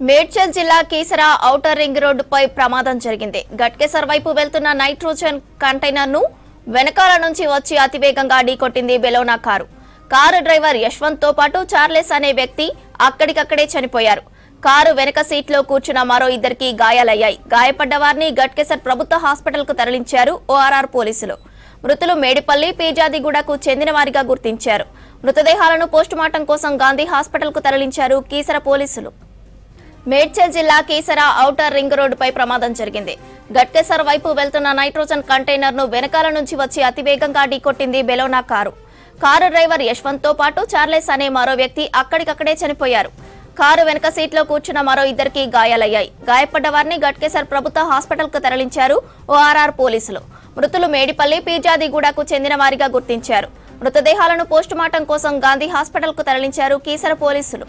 మేడ్చల్ జిల్లా Keesara outer ring రోడ్డుపై ప్రమాదం జరిగింది. గట్కేసర్ వైపు వెళ్తున్న నైట్రోజన్ కంటైనర్ ను వెనకాల నుంచి వచ్చి అతివేగంగా ఢీకొట్టింది బెలోనా కారు. కారు డ్రైవర్ యశ్వంత్ తో పాటు చార్లెస్ అనే వ్యక్తి అక్కడికక్కడే చనిపోయారు. కారు వెనక సీట్లో కూర్చున్న మరో ఇద్దరికి గాయాలయ్యాయి. గాయపడ్డ వారిని గట్కేసర్ ప్రభుత్వ హాస్పిటల్ కు తరలించారు ఓఆర్ఆర్ పోలీసులు. మృతులు మేడిపల్లి, పీజాదిగూడకు చెందిన వారిగా గుర్తించారు. మృతదేహాలను పోస్టుమార్టం కోసం గాంధీ హాస్పిటల్ కు తరలించారు కీసర పోలీసులు. మేడ్చల్ జిల్లా కీసర ఔటర్ రింగ్ రోడ్డుపై ప్రమాదం జరిగింది. గట్కేసర్ వైపు వెళ్తున్న నైట్రోజన్ కంటైనర్ ను వెనకాల నుంచి వచ్చి అతివేగంగా ఢీకొట్టింది బెలోనా కారు. కారు డ్రైవర్ యశ్వంత్ తో పాటు చార్లెస్ అనే మరో వ్యక్తి అక్కడికక్కడే చనిపోయారు. కారు వెనక సీట్లో కూర్చున్న మరో ఇద్దరికి గాయాలయ్యాయి. గాయపడ్డ వారిని గట్కేసర్ ప్రభుత్వ హాస్పిటల్ కు తరలించారు ఓఆర్ఆర్ పోలీసులు. మృతులు మేడిపల్లి, పీజాదిగూడకు చెందిన వారిగా గుర్తించారు. మృతదేహాలను పోస్టుమార్టం కోసం గాంధీ హాస్పిటల్ కు తరలించారు కీసర పోలీసులు.